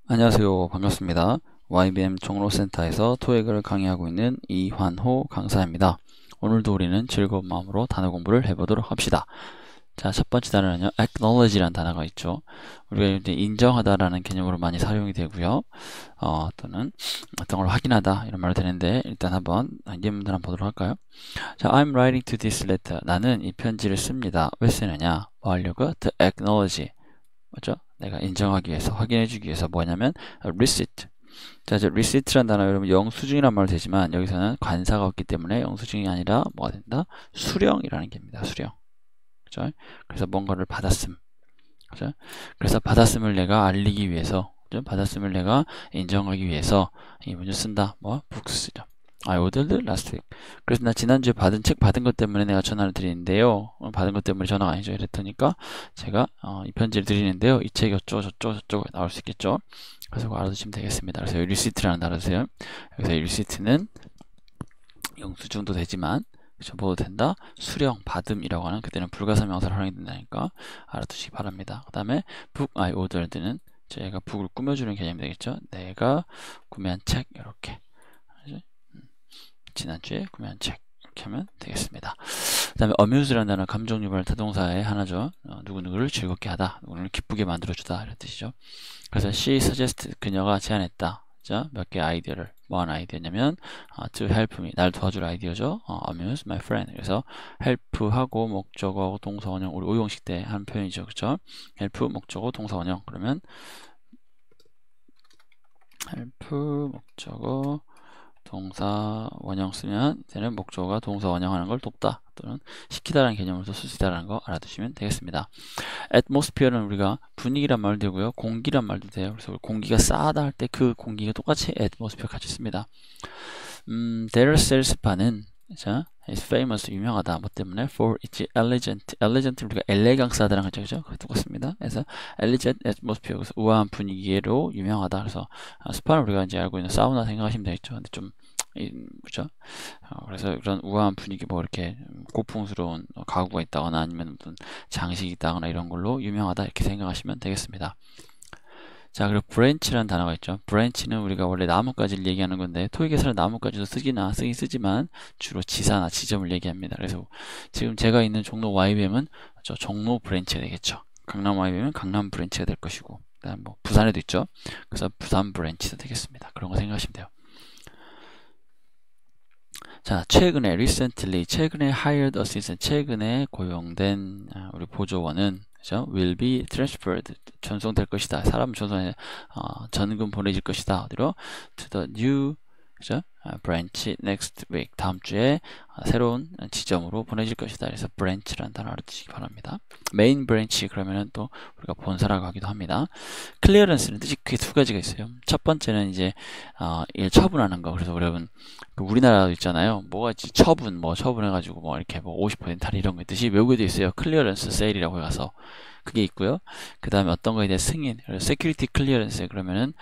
안녕하세요. 반갑습니다. YBM 종로센터에서 토익을 강의하고 있는 이환호 강사입니다. 오늘도 우리는 즐거운 마음으로 단어 공부를 해보도록 합시다. 자, 첫 번째 단어는요, acknowledge라는 단어가 있죠. 우리가 이제 인정하다라는 개념으로 많이 사용이 되고요. 또는 어떤 걸 확인하다 이런 말도 되는데 일단 한번 예문들 한번 보도록 할까요? 자, I'm writing to this letter. 나는 이 편지를 씁니다. 왜 쓰느냐? 뭐 하려고? To acknowledge. 맞죠? 내가 인정하기 위해서, 확인해주기 위해서 뭐냐면 receipt. 자, 이제 receipt란 단어 여러분 영수증이란 말도 되지만 여기서는 관사가 없기 때문에 영수증이 아니라 뭐가 된다? 수령이라는 게입니다. 수령. 그죠? 그래서 뭔가를 받았음. 그죠? 그래서 받았음을 내가 알리기 위해서, 그죠? 받았음을 내가 인정하기 위해서 이 문제 쓴다. 뭐? books죠. I ordered last week. 그래서 나 지난주에 책 받은 것 때문에 내가 전화를 드리는데요. 받은 것 때문에 전화가 아니죠. 이랬더니까 제가 이 편지를 드리는데요. 이 책이 어쩌고 저쩌고 저쩌고 나올 수 있겠죠. 그래서 그거 알아두시면 되겠습니다. 그래서 여기 리시트라는 단어 쓰세요. 여기서 이 리시트는 영수증도 되지만 뭐도 된다? 수령, 받음이라고 하는 그때는 불가사명사를 활용이 된다니까 알아두시기 바랍니다. 그 다음에 book I ordered는 제가 북을 꾸며주는 개념이 되겠죠. 내가 구매한 책 이렇게 지난주에 구매한 책 이렇게 하면 되겠습니다. 그 다음에 amuse라는 단어 감정 유발 타동사의 하나죠. 누구누구를 즐겁게 하다, 누구를 기쁘게 만들어주다 이런 뜻이죠. 그래서 she suggested, 그녀가 제안했다. 자, 몇 개 아이디어를, 뭐한 아이디어냐면 to help me, 날 도와줄 아이디어죠. amuse my friend. 그래서 help하고 목적어하고 동사 원형, 우리 5형식 때 한 표현이죠. 그렇죠? help 목적어 동사 원형. 그러면 help 목적어 동사 원형 쓰면 이제는 목적어가 동사 원형하는 걸 돕다 또는 시키다라는 개념으로서 쓸 수 있다는 거 알아두시면 되겠습니다. atmosphere는 우리가 분위기란 말도 되고요, 공기란 말도 돼요. 그래서 공기가 싸다 할 때 그 공기가 똑같이 atmosphere 같이 씁니다. Their salespa는 자, is famous, 유명하다. 뭐 때문에? For its elegant. elegant 우리가 엘레강스하다는 거죠, 그죠? 똑같습니다. 그래서 elegant atmosphere, 그래서 우아한 분위기로 유명하다. 그래서 스파는 우리가 이제 알고 있는 사우나 생각하시면 되겠죠. 근데 좀 그죠? 그래서 이런 우아한 분위기, 뭐 이렇게 고풍스러운 가구가 있다거나 아니면 무슨 장식이 있다거나 이런 걸로 유명하다 이렇게 생각하시면 되겠습니다. 자, 그리고 브랜치라는 단어가 있죠. 브랜치는 우리가 원래 나뭇가지를 얘기하는 건데 토익에서는 나뭇가지도 쓰긴 쓰지만 주로 지사나 지점을 얘기합니다. 그래서 지금 제가 있는 종로 YBM은 종로 브랜치가 되겠죠. 강남 YBM은 강남 브랜치가 될 것이고, 그다음 뭐 부산에도 있죠. 그래서 부산 브랜치도 되겠습니다. 그런 거 생각하시면 돼요. 자, 최근에 recently, 최근에 hired assistant, 최근에 고용된 우리 보조원은 그죠? will be transferred, 전송될 것이다. 사람 전송해 전금 보내질 것이다. 어디로? to the new, 그죠? branch next week, 다음 주에 새로운 지점으로 보내질 것이다. 그래서 branch라는 단어 알아두시기 바랍니다. main branch 그러면은 또 우리가 본사라고 하기도 합니다. clearance는 뜻이 크게 두 가지가 있어요. 첫 번째는 이제 일 처분하는 거. 그래서 여러분 그 우리나라도 있잖아요. 뭐가 있지? 처분, 뭐 처분해가지고 뭐 이렇게 뭐 50% 할인 이런 거 있듯이 외국에도 있어요. 클리어런스 세일이라고 해서 그게 있고요. 그 다음에 어떤 거에 대해 승인, 세큐리티 클리어런스 그러면은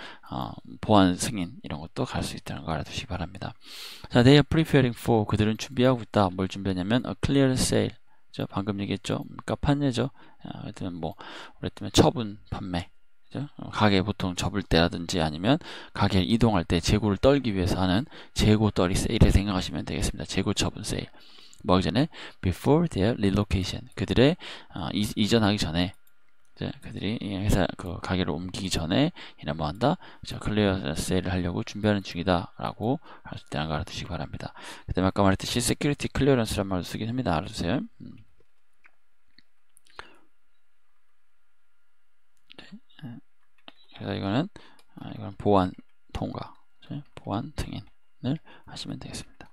보안 승인 이런 것도 갈 수 있다는 거 알아두시기 바랍니다. 자, they are preparing for, 그들은 준비하고 있다. 뭘 준비하냐면 a clearance sale. 방금 얘기했죠. 판매죠. 하여튼 뭐 그랬더니 처분 판매. 가게 보통 접을 때라든지 아니면 가게를 이동할 때 재고를 떨기 위해서 하는 재고 떨이 세일에 생각하시면 되겠습니다. 재고 처분 세일. 뭐 전에 before their relocation, 그들의 이전하기 전에, 그들이 회사 그 가게를 옮기기 전에 이나 뭐 한다, 클리어 세일을 하려고 준비하는 중이다라고 할 수 있다는 걸 알아두시기 바랍니다. 그다음에 아까 말했듯이 세큐리티 클리어런스란 말도 쓰긴 합니다. 알아두세요. 그래서 이거는 보안 통과, 보안 승인을 하시면 되겠습니다.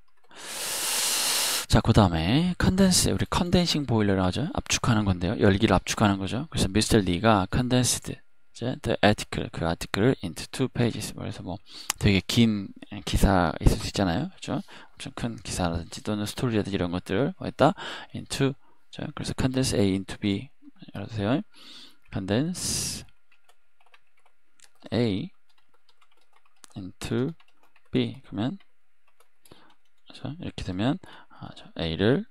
자, 그 다음에 컨덴스, 우리 컨덴싱 보일러라고 하죠. 압축하는 건데요. 열기를 압축하는 거죠. 그래서 미스터 리가 컨덴스드 the article, 그 아티클을 into two pages. 그래서 뭐 되게 긴 기사 있을 수 있잖아요. 그렇죠? 엄청 큰 기사라든지 또는 스토리라든지 이런 것들을 했다 into, 그래서 condense A into B. 알아두세요. condense A into B. 그러면 이렇게 되면 A를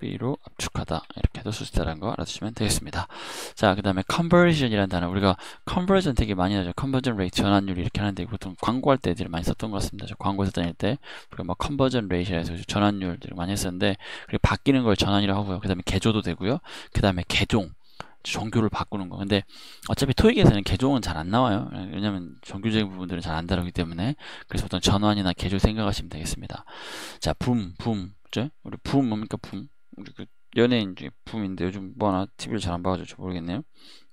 B로 압축하다 이렇게도 쓸 수 있다는 거 알아두시면 되겠습니다. 자, 그 다음에 conversion이라는 단어, 우리가 conversion 되게 많이 하죠. conversion rate, 전환율 이렇게 하는데 보통 광고할 때 애들이 많이 썼던 것 같습니다. 저 광고에서 다닐 때 우리가 막 conversion rate에서 전환율 많이 했었는데, 그리고 바뀌는 걸 전환이라고 하고요. 그 다음에 개조도 되고요. 그 다음에 개종, 종교를 바꾸는 거. 근데 어차피 토익에서는 개종은 잘 안 나와요. 왜냐면 종교적인 부분들은 잘 안 다루기 때문에. 그래서 보통 전환이나 개조 생각하시면 되겠습니다. 자, 붐, 그죠? 우리 붐 뭡니까? 붐. 우리 그 연예인 중에 붐인데 요즘 뭐 하나 TV를 잘 안 봐가지고 모르겠네요.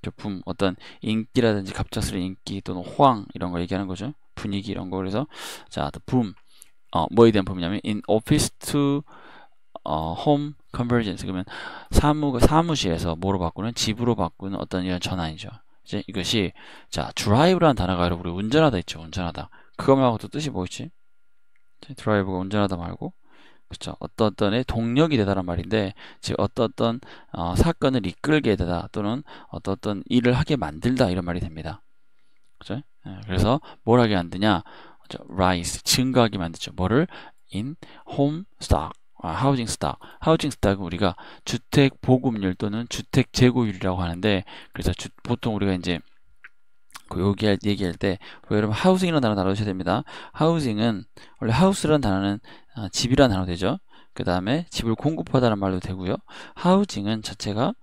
저 붐, 어떤 인기라든지 갑작스러운 인기 또는 호황 이런 거 얘기하는 거죠. 분위기 이런 거. 그래서 자, 붐. 뭐에 대한 붐이냐면 in office to home convergence. 그러면 사무실에서 뭐로 바꾸는, 집으로 바꾸는 어떤 이런 전환이죠. 이제 이것이, 자, drive라는 단어가 여러분, 우리 운전하다 있죠. 운전하다. 그거 말고 또 뜻이 뭐였지? 드라이브가 운전하다 말고, 그렇죠. 어떤 동력이 되다란 말인데, 즉 어떤 사건을 이끌게 되다 또는 어떤 일을 하게 만들다 이런 말이 됩니다. 그죠? 그래서 뭘 하게 만드냐? rise, 증가하게 만들죠. 뭐를? in home stock, 하우징 스탁. 하우징 스탁은 우리가 주택 보급률 또는 주택 재고율이라고 하는데, 그래서 보통 우리가 이제 얘기할 때 여러분 하우징이라는 단어 알아두셔야 됩니다. 하우징은 원래 하우스라는 단어는 집이라는 단어 되죠. 그 다음에 집을 공급하다는 말도 되고요. 하우징은 자체가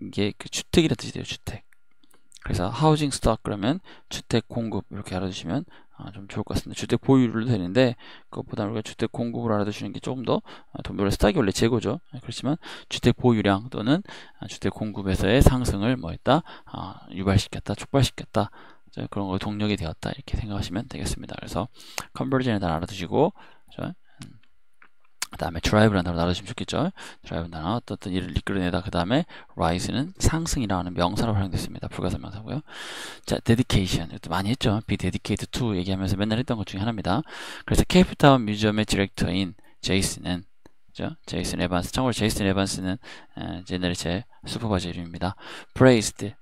이게 그 주택이라는 뜻이 돼요. 주택. 그래서 하우징 스탁 그러면 주택 공급 이렇게 알아두시면 좀 좋을 것 같습니다. 주택 보유율도 되는데 그것보다 우리가 주택 공급을 알아두시는 게 조금 더 원래 스탁이 원래 재고죠. 그렇지만 주택 보유량 또는 주택 공급에서의 상승을 뭐했다? 유발시켰다, 촉발시켰다. 그런 거 동력이 되었다 이렇게 생각하시면 되겠습니다. 그래서 컨버전에 다 알아두시고, 그 다음에 drive라는 단어 알아두시면 좋겠죠. drive라는 단어, 어떤 일을 이끌어내다. 그 다음에 rise는 상승이라는 명사로 활용됐습니다. 불가사명사고요. 자, dedication. 이것도 많이 했죠. be dedicated to 얘기하면서 맨날 했던 것 중에 하나입니다. 그래서 케이프타운 뮤지엄의 디렉터인 제이슨은, 그죠? 제이슨 에반스. 참고로 제이슨 에반스는 옛날에 제 슈퍼바이저 이름입니다. praised.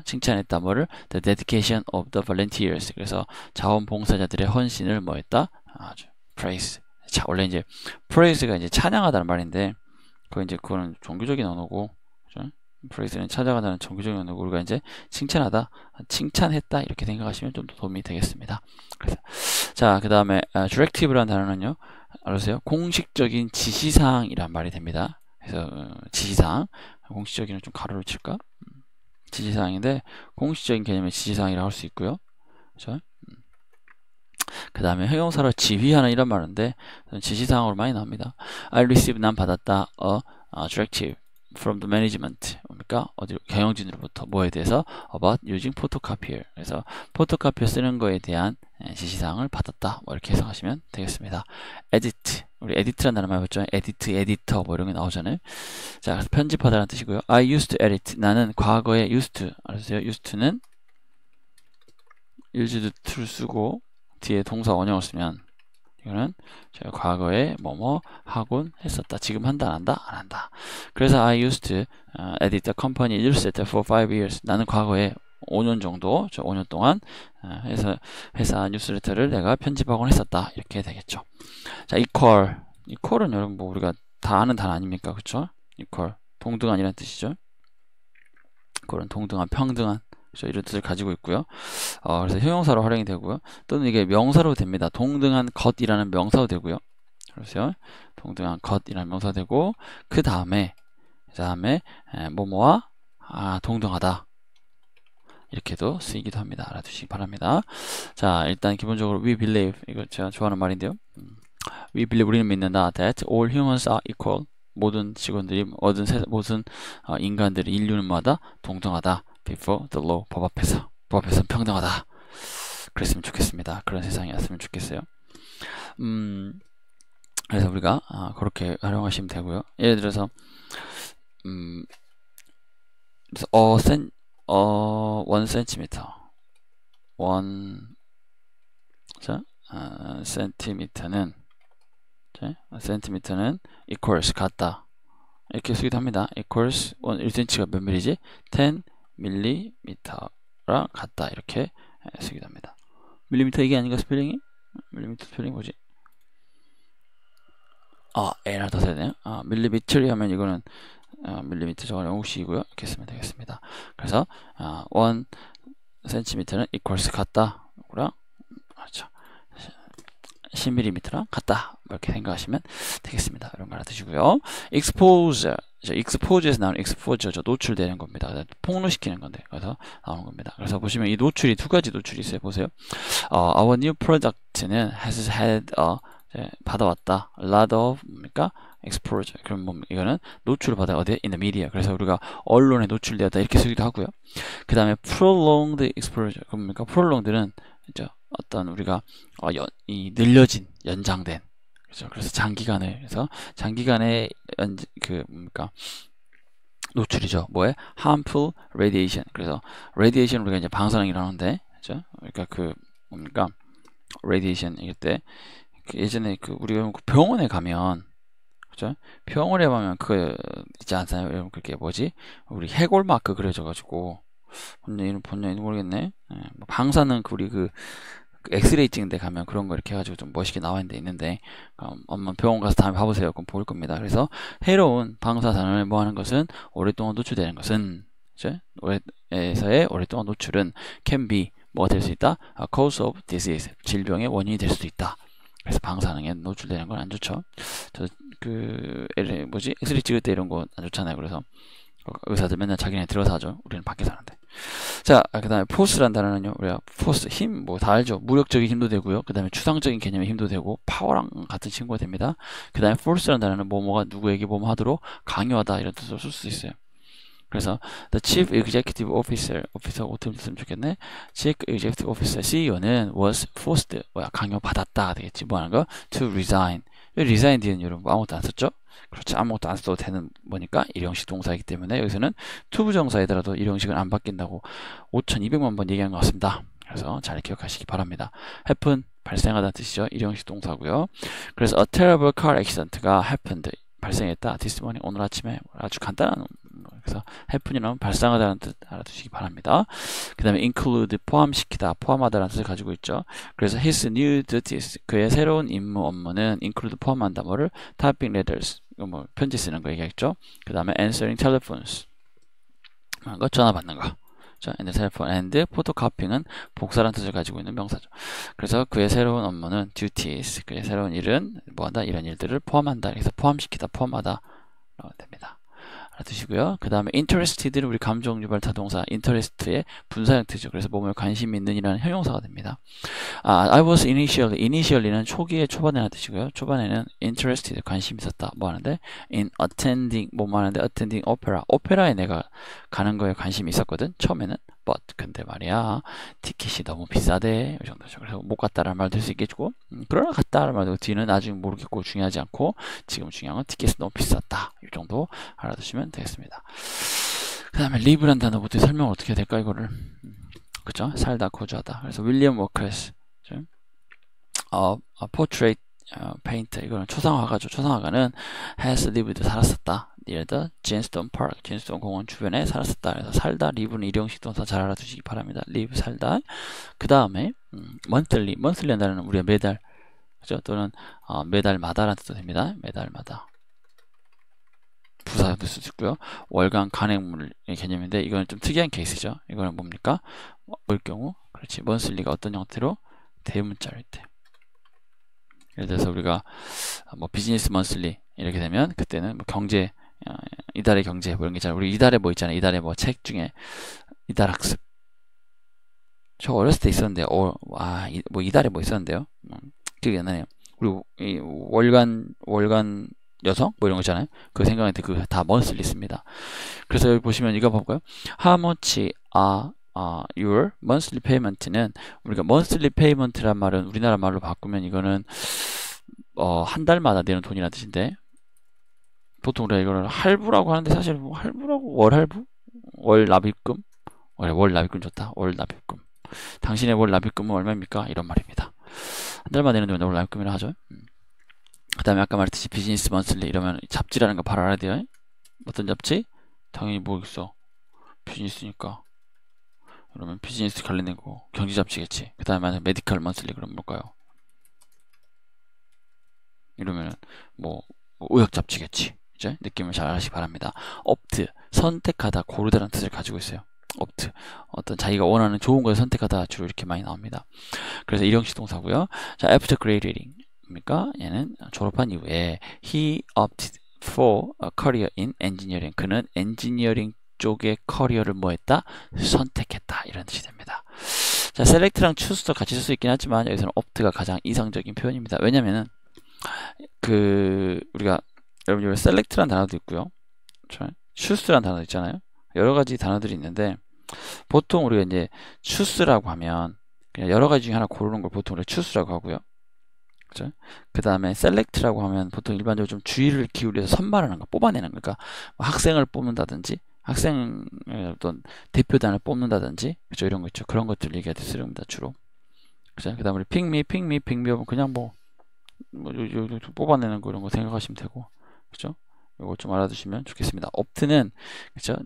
칭찬했다. 뭐를? the dedication of the volunteers. 그래서 자원봉사자들의 헌신을 뭐했다? 아주 praise. 자, 원래 이제 praise가 이제 찬양하다는 말인데, 그거는 종교적인 언어고, 그죠? praise는 찬양하다는 종교적인 언어고, 우리가 이제 칭찬하다, 칭찬했다 이렇게 생각하시면 좀 더 도움이 되겠습니다. 그래서 자, 그 다음에 directive라는 단어는요, 알으세요? 공식적인 지시사항이란 말이 됩니다. 그래서 지시사항, 공식적인은 좀 가로를 칠까? 지시사항인데 공식적인 개념의 지시사항이라고 할 수 있고요. 그렇죠? 그 다음에 형용사로 지휘하는 이런 말인데 지시사항으로 많이 나옵니다. I received, 난 받았다. a directive from the management. 뭡니까? 경영진으로부터 뭐에 대해서? about using photocopier. 그래서 포토카피어 쓰는 거에 대한 지시사항을 받았다. 뭐 이렇게 해석하시면 되겠습니다. edit. 우리 edit라는 단어 많이 봤죠? edit, editor 뭐 이런 게 나오잖아요. 자, 그래서 편집하다라는 뜻이고요. I used to edit. 나는 과거에 used to. 알았어요? used to는 used to를 쓰고 뒤에 동사 원형을 쓰면 이거는 제가 과거에 뭐뭐 하곤 했었다. 지금 한다, 안 한다? 안 한다. 그래서 I used to edit the company newsletter for 5 years. 나는 과거에 5년 정도, 5년 동안 회사 뉴스레터를 내가 편집하곤 했었다. 이렇게 되겠죠. 자, equal은 여러분 뭐 우리가 다 아는 단어 아닙니까? 그쵸? equal, 동등한이라는 뜻이죠. equal은 동등한, 평등한. 그렇죠? 이런 뜻을 가지고 있고요. 그래서 형용사로 활용이 되고요. 또는 이게 명사로 됩니다. 동등한 것이라는 명사도 되고요. 그렇죠? 동등한 것이라는 명사도 되고, 그 다음에 뭐뭐와 동등하다. 이렇게도 쓰이기도 합니다. 알아두시기 바랍니다. 자, 일단 기본적으로 we believe, 이거 제가 좋아하는 말인데요. we believe, 우리는 믿는다. that all humans are equal. 모든 직원들이, 모든 인간들이, 인류는 뭐다? 동등하다. before the law, 법 앞에서 평등하다. 그랬으면 좋겠습니다. 그런 세상이었으면 좋겠어요. 그래서 우리가 그렇게 활용하시면 되고요. 예를 들어서 1cm 센티미터는 equals 같다. 이렇게 쓰기도 합니다. equals 1cm가 몇 밀리지? 10mm랑 같다. 이렇게 쓰기도 합니다. 밀리미터 이게 아닌가 스펠링이? 밀리미터 스펠링 뭐지? A를 더 써야 되네요. 밀리미터리 하면 이거는 밀리미터 저거 영국식이고요. 이렇게 쓰면 되겠습니다. 그래서 1cm는 equals 같다. 그렇죠. 10mm랑 같다. 이렇게 생각하시면 되겠습니다. 이런 거 알아두시고요. exposure. expose에서 나오는 exposure, 노출되는 겁니다. 폭로시키는 건데, 그래서 나오는 겁니다. 그래서 보시면 이 노출이 두 가지 노출이 있어요. 보세요. Our new product는 has had 받아왔다. A lot of 뭡니까? exposure. 그럼 뭐 이거는 노출을 받아 어디에? In the media. 그래서 우리가 언론에 노출되었다 이렇게 쓰기도 하고요. 그 다음에 prolonged exposure. 그럼 뭡니까? prolonged는 어떤 우리가 이 늘려진 연장된 그렇죠. 그래서 장기간에 뭡니까? 노출이죠. 뭐에? harmful radiation. 그래서 radiation 우리가 이제 방사능이라고 하는데, 그렇죠? 그러니까 뭡니까? radiation 이럴 때 예전에 우리가 병원에 가면 그죠? 병원에 가면 그거 있지 않나요? 여러분 그게 뭐지? 우리 해골 마크 그려져 가지고 본nhân 모르겠네. 뭐 방사능 우리 엑스레이 찍는 데 가면 그런 거 이렇게 해가지고 좀 멋있게 나와 있는데 엄마 병원 가서 다음에 봐보세요. 그럼 보일 겁니다. 그래서 해로운 방사선을 뭐 하는 것은 오랫동안 노출되는 것은 에서의 오랫동안 노출은 can be 뭐가 될 수 있다? cause of disease 질병의 원인이 될 수도 있다. 그래서 방사능에 노출되는 건 안 좋죠. 엑스레이 찍을 때 이런 거 안 좋잖아요. 그래서 의사들 맨날 자기네 들어서 하죠. 우리는 밖에서 하는데. 자, 그 다음에 포스란 단어는요. 우리가 포스, 힘, 뭐 다 알죠. 무력적인 힘도 되고요. 그 다음에 추상적인 개념의 힘도 되고 파워랑 같은 친구가 됩니다. 그 다음에 force란 단어는 뭐뭐가 누구에게 뭐뭐 하도록 강요하다 이런 뜻으로 쓸 수 있어요. 그래서 the chief executive officer 어떻게 쓰면 좋겠네. chief executive officer CEO는 was forced 강요받았다 되겠지. 뭐 하는 거? to resign. resign 뒤에는 여러분 아무것도 안 썼죠? 그렇지. 아무것도 안 써도 되는 뭐니까 일형식 동사이기 때문에 여기서는 to 부정사이더라도 일형식은 안 바뀐다고 5200만 번 얘기한 것 같습니다. 그래서 잘 기억하시기 바랍니다. happen 발생하다는 뜻이죠. 일형식 동사고요. 그래서 a terrible car accident가 happened 발생했다. this morning 오늘 아침에 아주 간단한 그래서 happen이라는 발생하다는 뜻 알아두시기 바랍니다. 그 다음에 include 포함시키다 포함하다라는 뜻을 가지고 있죠. 그래서 his new duties 그의 새로운 임무 업무는 include 포함한다 뭐를 typing letters 뭐 편지 쓰는 거 얘기했죠. 그 다음에 answering telephones 전화 받는 거. and telephone and photocopying은 복사라는 뜻을 가지고 있는 명사죠. 그래서 그의 새로운 업무는 duties 그의 새로운 일은 뭐한다 이런 일들을 포함한다. 그래서 포함시키다 포함하다 라고 됩니다. 알아두시고요. 그 다음에 interested는 우리 감정 유발 타동사 interest의 분사 형태죠. 그래서 몸에 관심 있는 이라는 형용사가 됩니다. I was initially는 초기에 초반에는 뜻이고요. 초반에는 interested 관심 있었다. 뭐 하는데 in attending 뭐 하는데 attending 오페라에 내가 가는 거에 관심이 있었거든. 처음에는 but 근데 말이야 티켓이 너무 비싸대 이 정도죠. 그래서 못 갔다라는 말 들 수 있겠고 그러나 갔다라는 말도 뒤는 나중에 모르겠고 중요하지 않고 지금 중요한 건 티켓이 너무 비쌌다 이 정도 알아두시면 되겠습니다. 그 다음에 live란 단어부터 설명을 어떻게 해야 될까 이거를 그죠? 살다 거주하다. 그래서 윌리엄 워커스 portrait painter 이거는 초상화가죠. 초상화가는 has lived 살았었다. near the Jenstone Park 젠스톤 공원 주변에 살았었다. 그래서 살다 live는 일형식 동사 잘 알아두시기 바랍니다. live 살다. 그 다음에 monthly 한다는 우리가 매달 그죠? 또는 매달마다라는 뜻도 됩니다. 매달마다 부사도 쓸 수 있고요. 월간 간행물의 개념인데 이거는 좀 특이한 케이스죠. 이거는 뭡니까? 뭘 경우? 그렇지. monthly가 어떤 형태로? 대문자일 때. 예를 들어서 우리가 뭐 비즈니스 monthly 이렇게 되면 그때는 뭐 경제 이달의 경제 뭐 이런 게 있잖아요. 우리 이달에 뭐 있잖아요. 이달에 뭐 책 중에 이달 학습. 저 어렸을 때 있었는데 뭐 이달에 뭐 있었는데요. 기억이 안 나네요. 그리고 이 월간 여성 뭐 이런 거 있잖아요. 그 생각할 때 그 다 monthly 씁니다. 그래서 여기 보시면 이거 봐볼까요? How much are your monthly payment는 우리가 monthly payment란 말은 우리나라 말로 바꾸면 이거는 한 달마다 내는 돈이라는 뜻인데 보통 우리가 이거를 할부라고 하는데 사실 뭐 할부라고 월할부? 월 납입금? 월 납입금 좋다. 월 납입금. 당신의 월 납입금은 얼마입니까? 이런 말입니다. 한 달마다 내는 돈을 월 납입금이라 하죠. 그 다음에 아까 말했듯이 비즈니스 먼슬리 이러면 잡지라는 거 바로 알아야 돼요. 어떤 잡지? 당연히 뭐 있어. 비즈니스니까. 그러면 비즈니스 관련된 거 경제 잡지겠지. 그 다음에 메디컬 먼슬리 그러면 뭘까요? 이러면 뭐 우역잡지겠지. 이제 느낌을 잘 아시기 바랍니다. opt, 선택하다, 고르다라는 뜻을 가지고 있어요. opt, 어떤 자기가 원하는 좋은 것을 선택하다 주로 이렇게 많이 나옵니다. 그래서 일형식 동사고요. 자, after graduating, 뭡니까? 얘는 졸업한 이후에 he opted for a career in engineering. 그는 엔지니어링 쪽의 커리어를 뭐 했다? 선택했다. 이런 뜻이 됩니다. 자, select랑 choose도 같이 쓸 수 있긴 하지만 여기서는 opt가 가장 이상적인 표현입니다. 왜냐면은 우리가 여러분 select라는 단어도 있고요. choose라는 단어도 있잖아요. 여러 가지 단어들이 있는데 보통 우리가 이제 choose라고 하면 그냥 여러 가지 중에 하나 고르는 걸 보통 우리가 choose라고 하고요. 그죠? 그 다음에 select라고 하면 보통 일반적으로 좀 주의를 기울여서 선발하는 거, 뽑아내는 거. 그러니까 학생을 뽑는다든지 학생의 어떤 대표단을 뽑는다든지 그죠? 이런 거 있죠. 그런 것들 얘기할 때 쓰립니다. 주로. 그죠? 그 다음에 우리 pick me 하면 그냥 뭐 뽑아내는 거 이런 거 생각하시면 되고 그죠? 이거 좀 알아두시면 좋겠습니다. opt는 그죠?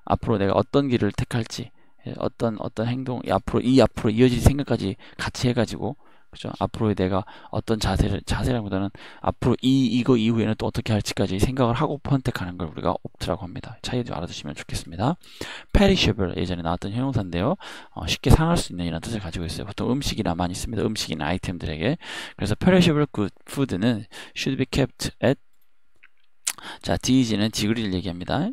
앞으로 내가 어떤 길을 택할지 어떤 행동 앞으로 이어질 생각까지 같이 해가지고 그죠? 앞으로 내가 어떤 자세라기보다는 앞으로 이거 이후에는 또 어떻게 할지까지 생각을 하고 선택하는 걸 우리가 opt라고 합니다. 차이도 알아두시면 좋겠습니다. perishable 예전에 나왔던 형용사인데요. 쉽게 상할 수 있는 이런 뜻을 가지고 있어요. 보통 음식이나 많이 씁니다. 음식이나 아이템들에게. 그래서 perishable good food는 should be kept at 자, DG는 디그리를 얘기합니다.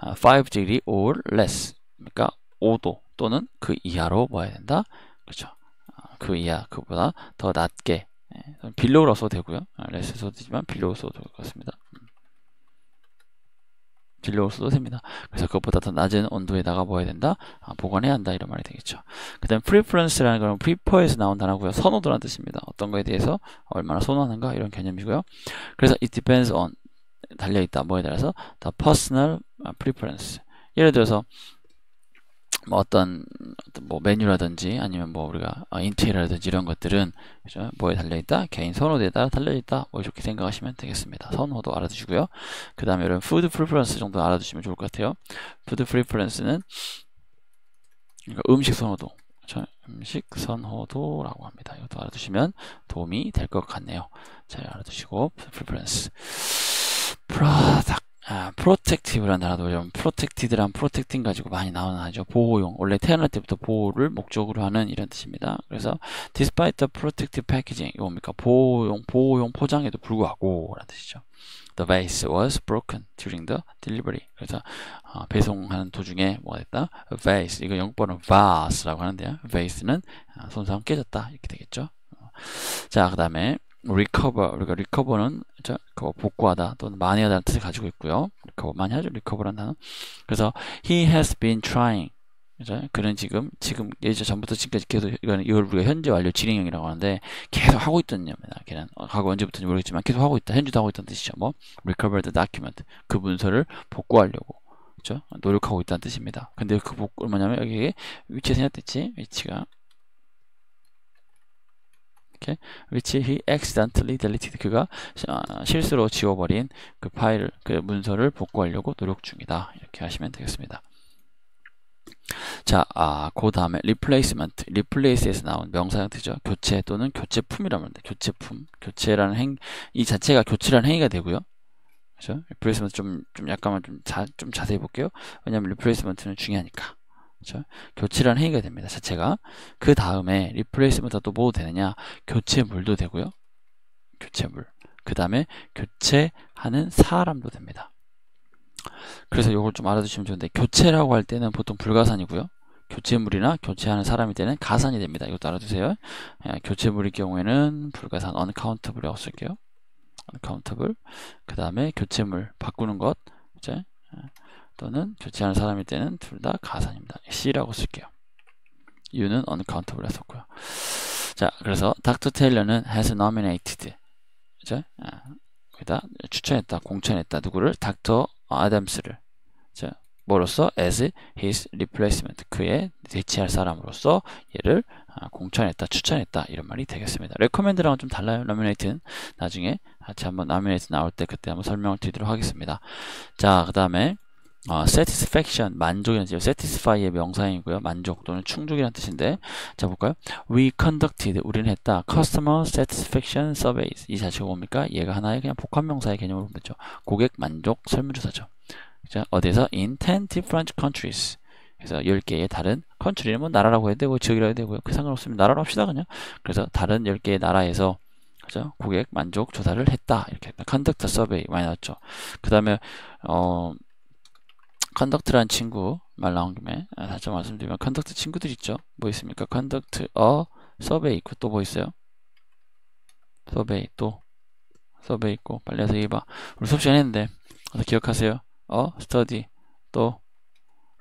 5 degree or less. 그러니까 5도 또는 그 이하로 뭐 해야 된다? 그렇죠. 그 이하, 그보다 더 낮게. 빌로우로 써도 되고요. less 써도 되지만 빌로우 써도 될 것 같습니다. 빌로우 써도 됩니다. 그래서 그것보다 더 낮은 온도에다가 뭐 해야 된다? 보관해야 한다. 이런 말이 되겠죠. 그 다음 preference라는 건 prefer에서 나온 단어고요. 선호도라는 뜻입니다. 어떤 거에 대해서 얼마나 선호하는가 이런 개념이고요. 그래서 it depends on 달려있다. 뭐에 따라서 the personal preference. 예를 들어서 뭐 어떤 뭐 메뉴라든지 아니면 뭐 우리가 인테리어라든지 이런 것들은 그죠? 뭐에 달려있다? 개인 선호도에 따라 달려있다. 뭐 이렇게 생각하시면 되겠습니다. 선호도 알아두시고요. 그 다음에 여러분 food preference 정도 알아두시면 좋을 것 같아요. food preference는 그러니까 음식 선호도. 그렇죠? 음식 선호도라고 합니다. 이것도 알아두시면 도움이 될 것 같네요. 잘 알아두시고 preference. protective라는 단어도 좀 protected랑 protecting 가지고 많이 나오는 하죠. 보호용. 원래 태어날 때부터 보호를 목적으로 하는 이런 뜻입니다. 그래서 despite the protective packaging 이거 뭡니까? 보호용 포장에도 불구하고 라는 뜻이죠. The vase was broken during the delivery. 그래서 배송하는 도중에 뭐가 됐다? A vase. 이거 영어번호 vase라고 하는데요. vase는 손상 깨졌다. 이렇게 되겠죠. 자, 그 다음에 recover, 우리가 recover는 복구하다 또는 만회하다는 뜻을 가지고 있고요. recover 많이 하죠. recover라는 단어. 그래서 he has been trying. 그죠? 그는 지금 예전 전부터 지금까지 계속 이걸 우리가 현재 완료 진행형이라고 하는데 계속 하고 있던 겁니다. 걔는 과거 언제부터인지 모르겠지만 계속 하고 있다. 현재도 하고 있다는 뜻이죠. 뭐 recover the document 그 문서를 복구하려고 그죠? 노력하고 있다는 뜻입니다. 근데 그 복구는 뭐냐면 여기에 위치가 생략됐지. 위치가 which he accidentally deleted. 그가 실수로 지워버린 그 파일을, 그 문서를 복구하려고 노력 중이다. 이렇게 하시면 되겠습니다. 자, 그 다음에 replacement. replace에서 나온 명사 형태죠. 교체 또는 교체품이라고 합니다. 교체품. 교체라는 이 자체가 교체라는 행위가 되고요. 그죠? replacement 좀 약간만 좀 자세히 볼게요. 왜냐면 replacement는 중요하니까. 그렇죠? 교체라는 행위가 됩니다. 자체가. 그 다음에 replacement가 또 뭐 되느냐? 교체물도 되고요. 교체물. 그 다음에 교체하는 사람도 됩니다. 그래서 이걸 좀 알아두시면 좋은데 교체라고 할 때는 보통 불가산이고요. 교체물이나 교체하는 사람일 때는 가산이 됩니다. 이것도 알아두세요. 교체물일 경우에는 불가산 uncountable이라고 쓸게요. uncountable. 그 다음에 교체물 바꾸는 것 이제 또는 교체하는 사람일 때는 둘 다 가산입니다. C라고 쓸게요. U는 uncountable 했었고요. 자, 그래서 Dr. Taylor는 has nominated. 그죠? 거기다 추천했다, 공천했다. 누구를? 닥터 아담스를. 자, 뭐로서? as his replacement. 그의 대체할 사람으로서 얘를 공천했다, 추천했다. 이런 말이 되겠습니다. recommend랑은 좀 달라요. nominate는 나중에 같이 한번 nominate 나올 때 그때 한번 설명을 드리도록 하겠습니다. 자, 그 다음에 satisfaction, 만족이라는 뜻이에요. satisfy의 명사이고요. 만족 또는 충족이라는 뜻인데, 자 볼까요? We conducted, 우리는 했다. customer satisfaction surveys. 이 자체가 뭡니까? 얘가 하나의 그냥 복합명사의 개념으로 보면 되죠. 고객 만족 설문조사죠. 자, 어디에서? In 10 different countries. 그래서 10개의 다른 country는 뭐 나라라고 해도 되고 지역이라고 해도 되고요. 그 상관없으면 나라로 합시다 그냥. 그래서 다른 10개의 나라에서 그죠? 고객 만족 조사를 했다. 이렇게 conduct survey 많이 나왔죠. 그 다음에 conduct라는 친구 말 나온 김에 다시 말씀드리면 conduct 친구들 있죠. 뭐 있습니까? conduct a survey 있고 또 뭐 있어요? survey 또 survey 있고 빨리 해서 얘기해봐. 우리 수업 시간에 했는데 기억하세요. study 또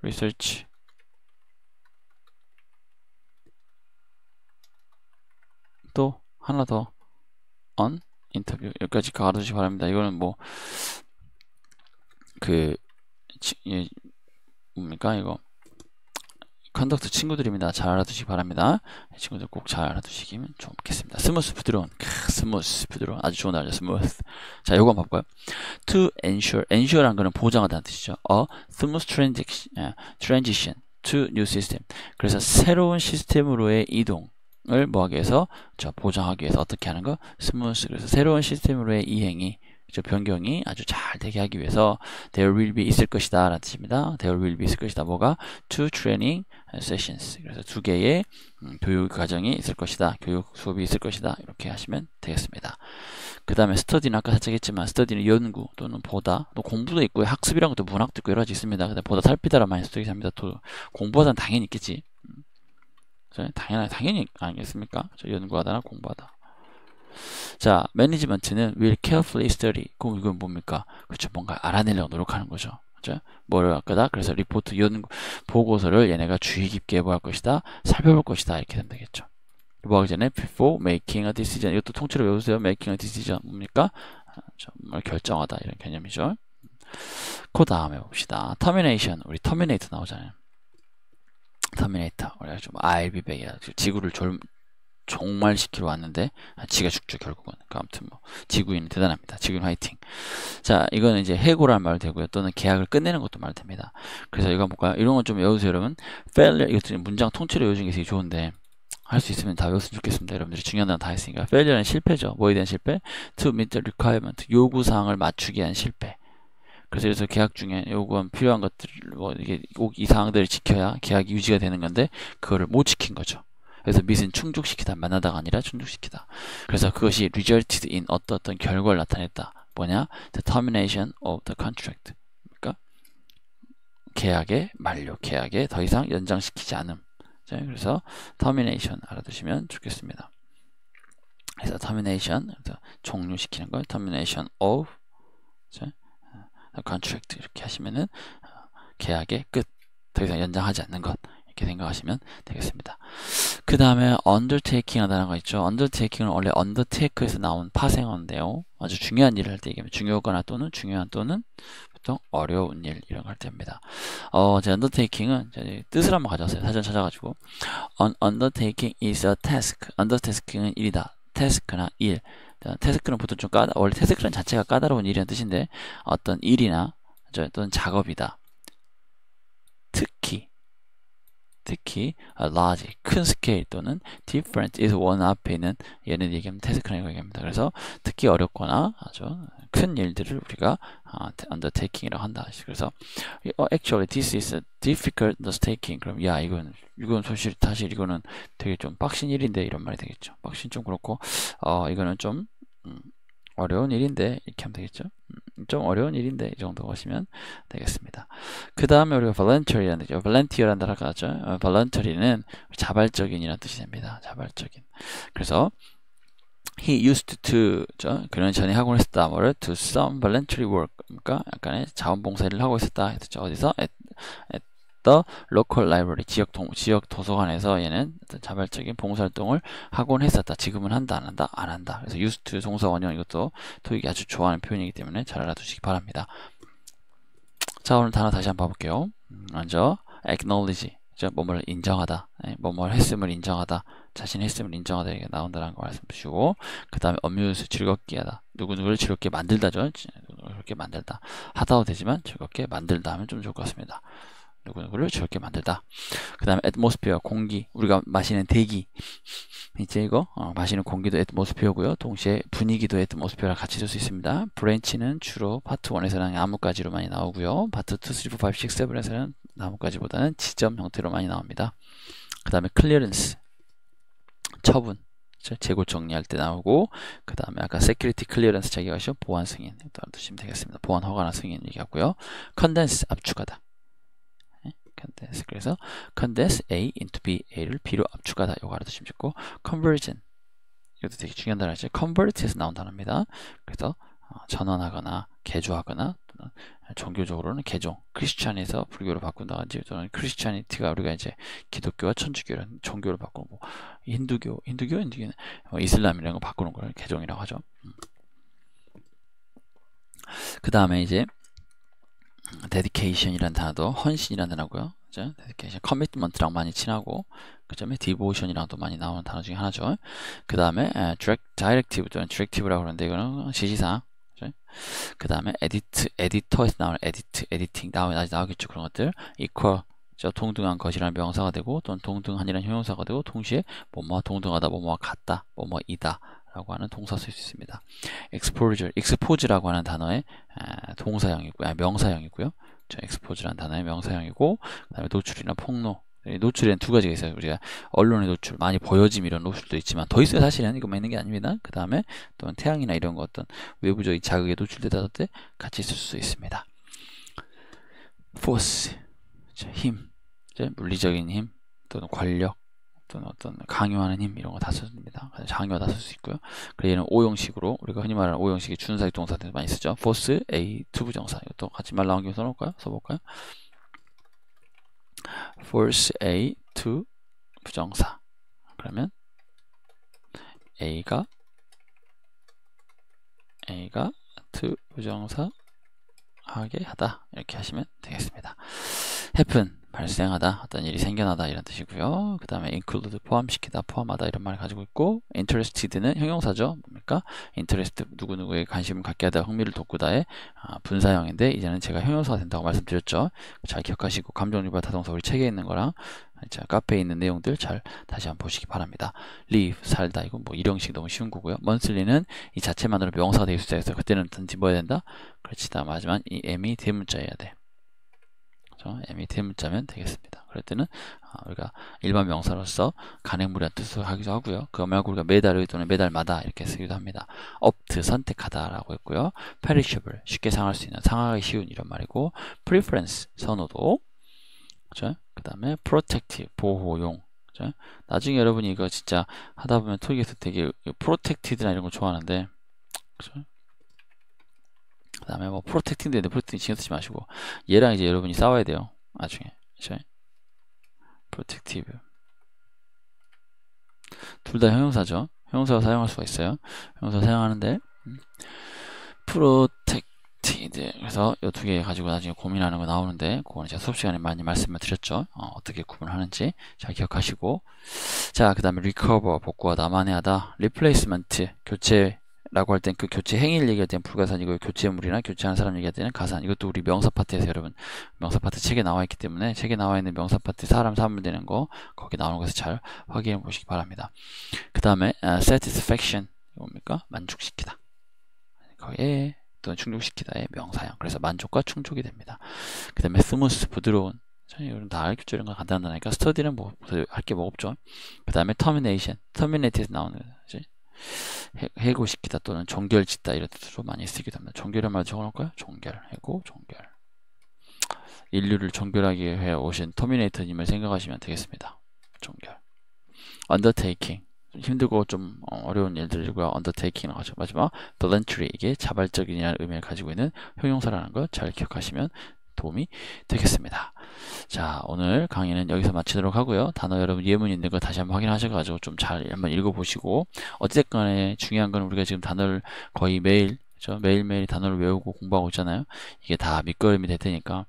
research 또 하나 더 on interview 여기까지 알아두시기 바랍니다. 이거는 뭐 뭡니까 이거 컨덕트 친구들입니다. 잘 알아두시기 바랍니다. 친구들 꼭 잘 알아두시기면 좋겠습니다. 스무스 부드러운 스무스 부드러운 아주 좋은 단어죠. 스무스. 자 요거 한번 볼까요? To ensure란 거는 보장하다는 뜻이죠. smooth transition to new system. 그래서 새로운 시스템으로의 이동을 뭐하기 위해서 보장하기 위해서 어떻게 하는 거? 스무스. 그래서 새로운 시스템으로의 이행이 변경이 아주 잘 되게 하기 위해서 there will be 있을 것이다 라는 뜻입니다. there will be 있을 것이다. 뭐가? two training sessions. 그래서 2개의 교육 과정이 있을 것이다. 교육 수업이 있을 것이다. 이렇게 하시면 되겠습니다. 그 다음에 study는 아까 살짝 했지만 study는 연구 또는 보다 또 공부도 있고 학습이란 것도 문학도 있고 여러 가지 있습니다. 근데 보다 살피다라 많이 쓰기 합니다. 또 공부하다는 당연히 있겠지. 당연히 아니겠습니까? 연구하다나 공부하다. 자, 매니지먼트는 will carefully study. 그럼 이건 뭡니까? 그렇죠. 뭔가 알아내려고 노력하는 거죠. 그렇죠? 뭐를 할 거다? 그래서 리포트, 연구, 보고서를 얘네가 주의 깊게 뭐 할 것이다? 살펴볼 것이다. 이렇게 되면 되겠죠. 뭐 하기 전에 before making a decision. 이것도 통째로 외우세요. making a decision. 뭡니까? 정말 결정하다. 이런 개념이죠. 그 다음에 봅시다. termination. 우리 terminate 나오잖아요. terminator. 우리가 좀 I'll be back이야. 지구를 종말시키러 왔는데 지가 죽죠 결국은. 아무튼 뭐 지구인은 대단합니다. 지구인 화이팅. 자 이거는 이제 해고라는 말도 되고요. 또는 계약을 끝내는 것도 말 됩니다. 그래서 이거 볼까요? 이런 건 좀 외우세요 여러분. failure 이것도 문장 통째로 외우는 게 되게 좋은데 할 수 있으면 다 외웠으면 좋겠습니다. 여러분들이 중요한 단어 다 했으니까. failure는 실패죠. 뭐에 대한 실패? to meet the requirement. 요구사항을 맞추기 위한 실패. 그래서 계약 중에 요구한 필요한 것들 뭐 이게 꼭 이 사항들을 지켜야 계약이 유지가 되는 건데 그거를 못 지킨 거죠. 그래서 mit은 충족시키다, 만나다가 아니라 충족시키다. 그래서 그것이 resulted in 어떤 결과를 나타냈다. 뭐냐? The termination of the contract. 그러니까 계약의 만료, 계약에 더 이상 연장시키지 않음. 자, 그래서 termination 알아두시면 좋겠습니다. 그래서 termination, 종료시키는 걸 termination of 자, the contract 이렇게 하시면은 계약의 끝, 더 이상 연장하지 않는 것. 이렇게 생각하시면 되겠습니다. 그 다음에 undertaking 하다는 거 있죠. undertaking은 원래 undertake에서 나온 파생어인데요. 아주 중요한 일을 할 때 얘기하면 중요하거나 또는 중요한 또는 보통 어려운 일 이런 걸 할 때입니다. 제 undertaking은 뜻을 한번 가져왔어요. 사전 찾아가지고 undertaking is a task. undertaking은 일이다. task나 일. task는 보통 좀 원래 task는 자체가 까다로운 일이라는 뜻인데 어떤 일이나 또는 작업이다. 특히 large, 큰 스케일 또는 different is one 앞에 있는 얘는 얘기하면 task라고 얘기합니다. 그래서 특히 어렵거나 아주 큰 일들을 우리가 undertaking이라고 한다. 그래서 actually this is a difficult undertaking. 그럼 야 이건 사실 이거는 되게 좀 빡신 일인데 이런 말이 되겠죠. 빡신 좀 그렇고 이거는 좀 어려운 일인데 이렇게 하면 되겠죠. 좀 어려운 일인데 이 정도 하시면 되겠습니다. 그 다음에 우리가 voluntary라는 뜻이죠. volunteer라는 단어가 나왔죠. voluntary는 자발적인이라는 뜻이 됩니다. 자발적인. 그래서 he used to 그는 전에 하고 있었다. 뭐를 to some voluntary work. 그러니까 약간의 자원봉사를 하고 있었다. 했죠. 어디서? at the local library. 지역 도서관에서 얘는 자발적인 봉사활동을 하곤 했었다. 지금은 한다, 안 한다? 안 한다. 그래서 used to 동사 원형 이것도 토익이 아주 좋아하는 표현이기 때문에 잘 알아두시기 바랍니다. 자, 오늘 단어 다시 한번 봐볼게요. 먼저 acknowledge. 뭐뭐를 인정하다, 뭐뭐를 했음을 인정하다, 자신이 했음을 인정하다 이게 나온다는 거 말씀 주시고, 그 다음에 amuse 즐겁게 하다, 누구누구를 즐겁게 만들다죠. 즐겁게 만들다, 하다도 되지만 즐겁게 만들다 하면 좀 좋을 것 같습니다. 누구누구를 즐겁게 만들다. 그 다음에 atmosphere 공기, 우리가 마시는 대기, 이제 이거 마시는 공기도 atmosphere고요. 동시에 분위기도 atmosphere랑 같이 쓸 수 있습니다. branch는 주로 파트 1에서는 나뭇가지로 많이 나오고요. 파트 2, 3, 4, 5, 6, 7에서는 나뭇가지보다는 지점 형태로 많이 나옵니다. 그 다음에 clearance 처분, 재고 정리할 때 나오고, 그 다음에 아까 security clearance 자기가 하신 보안 승인 두시면 되겠습니다. 보안 허가나 승인 얘기하고요. condense 압축하다. condense, 그래서 condense A into B, A를 B로 압축하다 이거 알아두시면 좋고, conversion 이것도 되게 중요한 단어죠. convert에서 나온 단어입니다. 그래서 전환하거나 개조하거나 또는 종교적으로는 개종, 크리스찬에서 불교로 바꾼다든지 또는 크리스찬이티가 우리가 이제 기독교와 천주교 이런 종교를 바꾸는 뭐 힌두교는 이슬람 이런 거 바꾸는 걸 개종이라고 하죠. 그 다음에 이제 dedication이라는 단어도 헌신이라는 단어고요. 그죠? dedication, commitment랑 많이 친하고, 그 다음에 devotion이랑도 많이 나오는 단어 중에 하나죠. 그 다음에 directive 또는 directive라고 그러는데 이거는 지시사항. 그 다음에 editor에서 나오는 editing 나오겠죠. 그런 것들. equal, 동등한 것이라는 명사가 되고, 또는 동등한이라는 형용사가 되고, 동시에 뭐뭐와 동등하다, 뭐뭐와 같다, 뭐뭐이다 라고 하는 동사 쓸 수 있습니다. expose라고 하는 단어의 동사형이고요. 명사형이고요. expose라는 단어의 명사형이고, 그 다음에 노출이나 폭로. 노출에는 두 가지가 있어요. 우리가 언론의 노출, 많이 보여짐 이런 노출도 있지만 더 있어요. 사실은 이것만 있는 게 아닙니다. 그 다음에 또는 태양이나 이런 거 어떤 외부적인 자극에 노출되다 때 같이 쓸 수 있습니다. force, 힘, 물리적인 힘 또는 권력 또는 어떤 강요하는 힘 이런 거 다 씁니다. 장요 다 쓸 수 있고요. 그래서 얘는 오형식으로 우리가 흔히 말하는 오형식이 준사역 동사들 많이 쓰죠. force A to 부정사. 이것도 같이 말 나온 김에 써볼까요? force A to 부정사. 그러면 A가 to 부정사 하게 하다 이렇게 하시면 되겠습니다. happen 발생하다, 어떤 일이 생겨나다 이런 뜻이고요. 그 다음에 include 포함시키다, 포함하다 이런 말을 가지고 있고, interested는 형용사죠. 뭡니까? interest 누구누구에 관심을 갖게 하다, 흥미를 돋구다의 분사형인데 이제는 제가 형용사가 된다고 말씀드렸죠. 잘 기억하시고 감정유발 타동사 우리 책에 있는 거랑 카페에 있는 내용들 잘 다시 한번 보시기 바랍니다. live 살다 이건 뭐 일형식 너무 쉬운 거고요. monthly는 이 자체만으로 명사가 되어 있어서 그때는 단지 뭐 해야 된다? 그렇지 다 맞지만 이 m이 대문자여야 돼. m이 대문자면 되겠습니다. 그럴 때는 우리가 일반 명사로서 간행무리한 뜻을 하기도 하고요. 그거 말고 우리가 매달 또는 매달마다 이렇게 쓰기도 합니다. opt 선택하다 라고 했고요. perishable 쉽게 상할 수 있는, 상하기 쉬운 이런 말이고, preference 선호도, 그 다음에 protective 보호용. 나중에 여러분이 이거 진짜 하다 보면 토익에서 되게 protected나 이런 거 좋아하는데, 그 다음에 뭐 프로텍팅도 있는데 프로텍팅 신경 쓰지 마시고 얘랑 이제 여러분이 싸워야 돼요. 나중에 프로텍티브 둘 다 형용사죠. 형용사가 사용할 수가 있어요. 형용사 사용하는데 프로텍티드 그래서 이 두 개 가지고 나중에 고민하는 거 나오는데 그거는 제가 수업 시간에 많이 말씀을 드렸죠. 어떻게 구분하는지 잘 기억하시고, 자 그 다음에 recover 복구하다, 만회하다, replacement 교체 라고 할 땐 그 교체 행위를 얘기할 때는 불가산이고, 교체물이나 교체하는 사람 얘기할 때는 가산. 이것도 우리 명사 파트에서 여러분 명사 파트 책에 나와 있기 때문에 책에 나와 있는 명사 파트 사람 사물 되는 거 거기 나오는 것을 잘 확인해 보시기 바랍니다. 그 다음에 satisfaction 뭡니까? 만족시키다. 거기에 또는 충족시키다의 명사형. 그래서 만족과 충족이 됩니다. 그 다음에 smooth 부드러운. 이건 다 알겠죠? 이런 거 간단하니까 스터디는 뭐 할 게 뭐 없죠. 그 다음에 terminate에서 나오는 거지. 해고시키다 또는 종결짓다 이런 뜻으로 많이 쓰기도 합니다. 종결을 말 적어놓을까요? 종결, 해고, 종결. 인류를 종결하기 위해 오신 터미네이터님을 생각하시면 되겠습니다. 종결. undertaking 힘들고 좀 어려운 일들이고요. undertaking이라고 하죠. 마지막 voluntary 이게 자발적인이라는 의미를 가지고 있는 형용사라는 걸 잘 기억하시면 도움이 되겠습니다. 자, 오늘 강의는 여기서 마치도록 하고요. 단어 여러분 예문 있는 거 다시 한번 확인하셔가지고 좀 잘 한번 읽어보시고, 어쨌든 간에 중요한 건 우리가 지금 단어를 거의 매일 매일매일 단어를 외우고 공부하고 있잖아요. 이게 다 밑거름이 될 테니까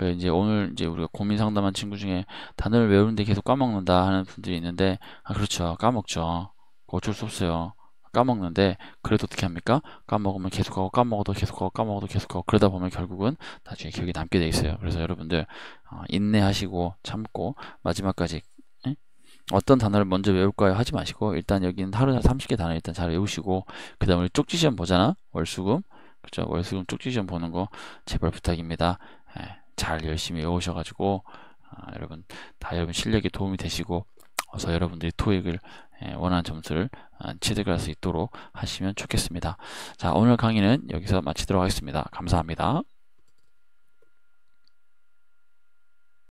이제 오늘 이제 우리가 고민 상담한 친구 중에 단어를 외우는데 계속 까먹는다 하는 분들이 있는데, 그렇죠. 까먹죠. 어쩔 수 없어요. 까먹는데, 그래도 어떻게 합니까? 까먹으면 계속하고, 까먹어도 계속하고, 까먹어도 계속하고, 그러다 보면 결국은 나중에 기억이 남게 돼 있어요. 그래서 여러분들, 인내하시고, 참고, 마지막까지, 예? 어떤 단어를 먼저 외울까요? 하지 마시고, 일단 여기는 하루에 30개 단어 일단 잘 외우시고, 그 다음에 쪽지 시험 보잖아? 월수금. 그죠? 월수금 쪽지 시험 보는 거 제발 부탁입니다. 잘 열심히 외우셔가지고, 여러분, 다 여러분 실력에 도움이 되시고, 어서 여러분들이 토익을 원하는 점수를 취득할 수 있도록 하시면 좋겠습니다. 자, 오늘 강의는 여기서 마치도록 하겠습니다. 감사합니다.